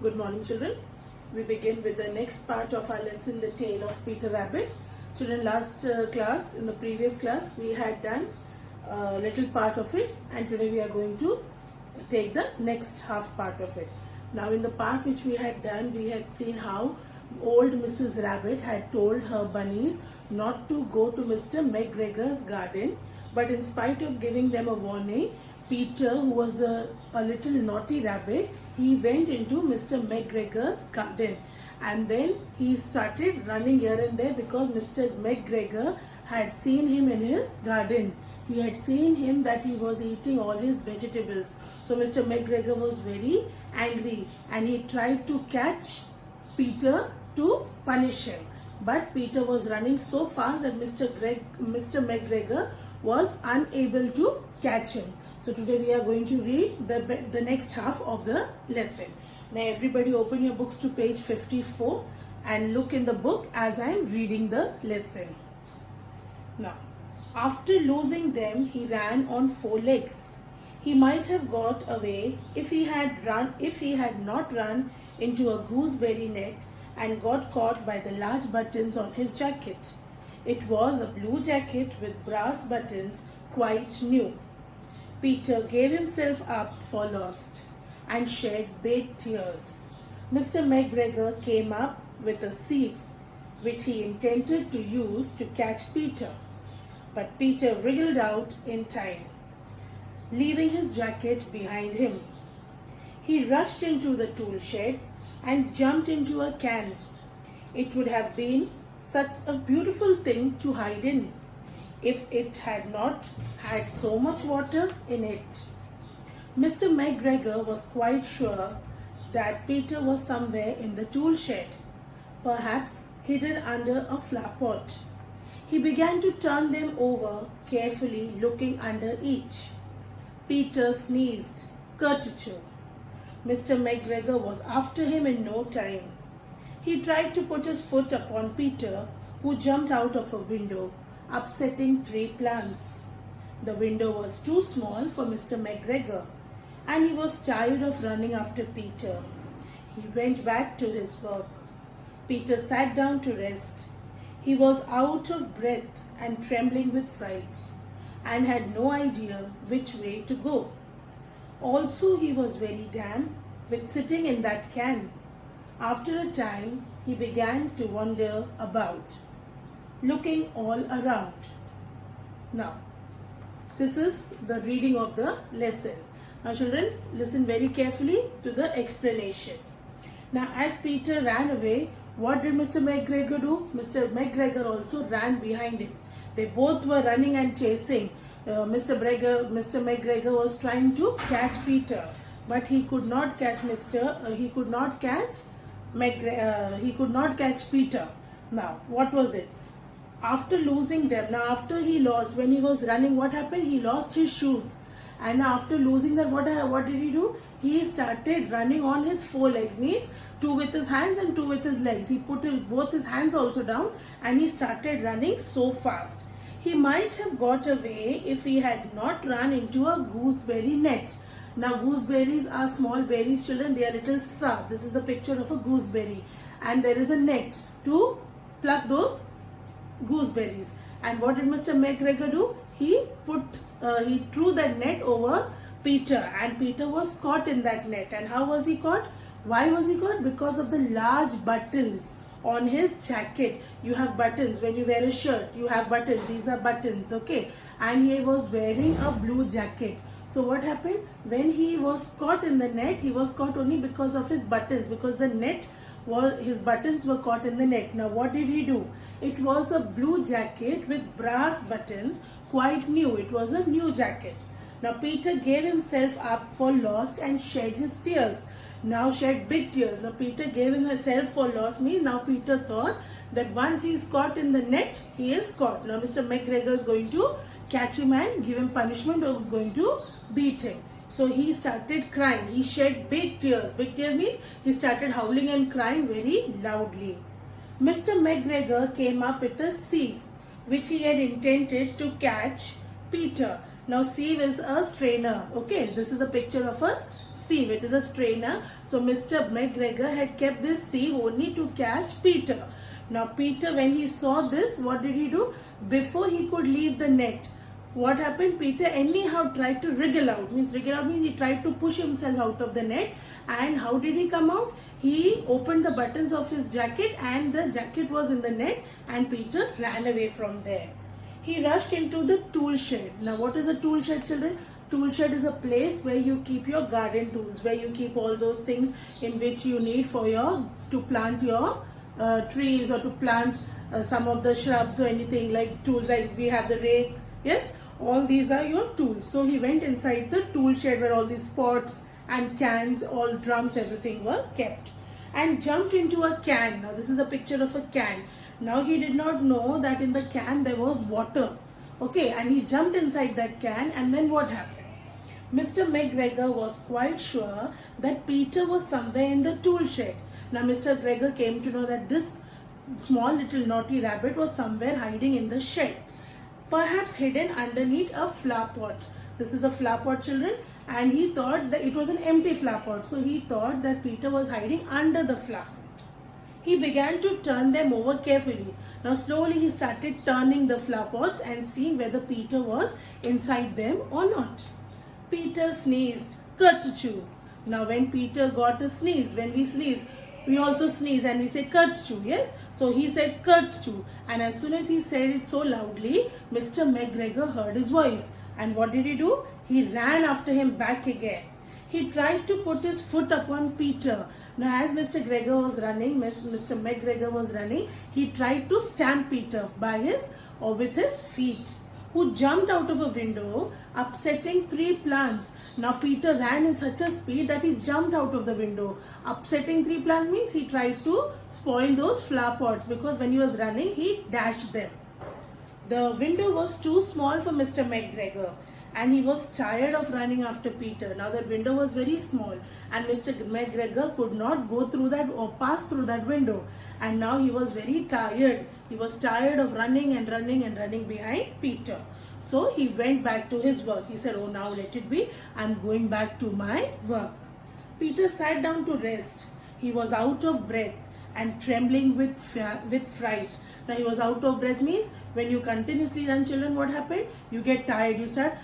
Good morning, children. We begin with the next part of our lesson, The Tale of Peter Rabbit. Children, last class, in the previous class, we had done a little part of it, and today we are going to take the next half part of it. Now, in the part which we had done, we had seen how old Mrs. Rabbit had told her bunnies not to go to Mr. McGregor's garden, but in spite of giving them a warning, Peter, who was a little naughty rabbit, he went into Mr. McGregor's garden, and then he started running here and there because Mr. McGregor had seen him in his garden. He had seen him that he was eating all his vegetables. So Mr. McGregor was very angry and he tried to catch Peter to punish him. But Peter was running so fast that Mr. McGregor was unable to catch him. So today we are going to read the next half of the lesson. Now everybody open your books to page 54 and look in the book as I am reading the lesson. Now, after losing them, he ran on 4 legs. He might have got away if he had not run into a gooseberry net and got caught by the large buttons on his jacket. It was a blue jacket with brass buttons, quite new. Peter gave himself up for lost and shed big tears. Mr. McGregor came up with a sieve which he intended to use to catch Peter, but Peter wriggled out in time, leaving his jacket behind him. He rushed into the tool shed and jumped into a can. It would have been such a beautiful thing to hide in if it had not had so much water in it. Mr. McGregor was quite sure that Peter was somewhere in the tool shed, perhaps hidden under a flower pot. He began to turn them over carefully, looking under each. Peter sneezed, kertychoo. Mr. McGregor was after him in no time. He tried to put his foot upon Peter, who jumped out of a window, upsetting 3 plants. The window was too small for Mr. McGregor, and he was tired of running after Peter. He went back to his work. Peter sat down to rest. He was out of breath and trembling with fright, and had no idea which way to go. Also, he was very damp with sitting in that can. After a time, he began to wander about, looking all around. Now, this is the reading of the lesson. Now children, listen very carefully to the explanation. Now as Peter ran away, what did Mr. McGregor do? Mr. McGregor also ran behind him. They both were running and chasing. Mr. McGregor was trying to catch Peter, but he could not catch Peter. Now, what was it? After losing them, when he was running, what happened? He lost his shoes. And after losing them, what did he do? He started running on his 4 legs, means 2 with his hands and 2 with his legs. He put both his hands also down and he started running so fast. He might have got away if he had not run into a gooseberry net. Now gooseberries are small berries, children. They are little sour. This is the picture of a gooseberry. And there is a net to pluck those gooseberries. And what did Mr. McGregor do? He threw the net over Peter, and Peter was caught in that net. And how was he caught? Why was he caught? Because of the large buttons on his jacket. You have buttons when you wear a shirt. You have buttons. These are buttons, okay? And he was wearing a blue jacket. So what happened? When he was caught in the net, he was caught only because of his buttons, because his buttons were caught in the net. Now what did he do? It was a blue jacket with brass buttons, quite new. It was a new jacket. Now Peter gave himself up for lost and shed his tears. Now shed big tears. Now Peter gave himself for lost means now Peter thought that once he is caught in the net, he is caught. Now Mr. McGregor is going to catch him and give him punishment, or is going to beat him. So he started crying. He shed big tears. Big tears means he started howling and crying very loudly. Mr. McGregor came up with a sieve which he had intended to catch Peter. Now sieve is a strainer. Okay, this is a picture of a sieve. It is a strainer. So Mr. McGregor had kept this sieve only to catch Peter. Now Peter, when he saw this, what did he do? Before he could leave the net, what happened? Peter anyhow tried to wriggle out. Wriggle out means he tried to push himself out of the net. And how did he come out? He opened the buttons of his jacket and the jacket was in the net, and Peter ran away from there. He rushed into the tool shed. Now what is a tool shed, children? Tool shed is a place where you keep your garden tools, where you keep all those things in which you need for to plant your trees, or to plant some of the shrubs or anything, like tools, like we have the rake. Yes, all these are your tools. So he went inside the tool shed where all these pots and cans, all drums, everything were kept, and jumped into a can. Now this is a picture of a can. Now he did not know that in the can there was water. Okay, and he jumped inside that can, and then what happened? Mr. McGregor was quite sure that Peter was somewhere in the tool shed. Now Mr. McGregor came to know that this small little naughty rabbit was somewhere hiding in the shed, perhaps hidden underneath a flower pot. This is a flower pot, children, and he thought that it was an empty flower pot. So he thought that Peter was hiding under the flower pot. He began to turn them over carefully. Now slowly he started turning the flower pots and seeing whether Peter was inside them or not. Peter sneezed, kerchoo. Now when Peter got a sneeze, when we sneeze, we also sneeze and we say kerchoo, yes? So he said kerchoo, and as soon as he said it so loudly, Mr. McGregor heard his voice. And what did he do? He ran after him back again. He tried to put his foot upon Peter. Now as Mr. McGregor was running, he tried to stamp Peter with his feet, who jumped out of a window, upsetting 3 plants. Now Peter ran in such a speed that he jumped out of the window. Upsetting 3 plants means he tried to spoil those flower pots, because when he was running, he dashed them. The window was too small for Mr. McGregor, and he was tired of running after Peter. Now that window was very small, and Mr. McGregor could not go through that or pass through that window. And now he was very tired. He was tired of running and running and running behind Peter. So he went back to his work. He said, "Oh, now let it be. I'm going back to my work." Peter sat down to rest. He was out of breath and trembling with fright. Now he was out of breath means when you continuously run, children, what happened? You get tired, you start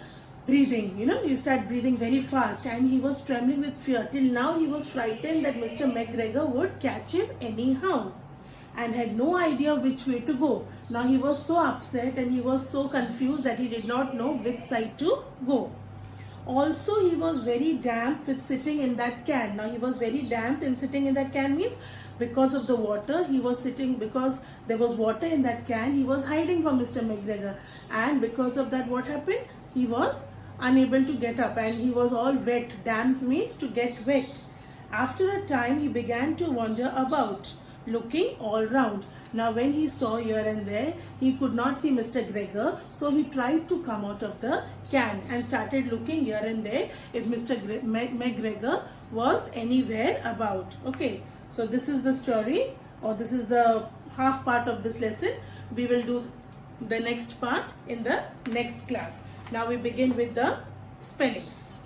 breathing, you start breathing very fast, and he was trembling with fear. Till now he was frightened that Mr. McGregor would catch him anyhow, and had no idea which way to go. Now he was so upset and he was so confused that he did not know which side to go. Also, he was very damp with sitting in that can. Now he was very damp in sitting in that can means because of the water, he was sitting, because there was water in that can, he was hiding from Mr. McGregor, and because of that, what happened? He was unable to get up, and he was all wet. Damp means to get wet. After a time, he began to wander about, looking all round. Now when he saw here and there, he could not see Mr. McGregor, so he tried to come out of the can and started looking here and there if Mr. McGregor was anywhere about. Okay, so this is the story, or this is the half part of this lesson. We will do the next part in the next class. Now we begin with the spellings.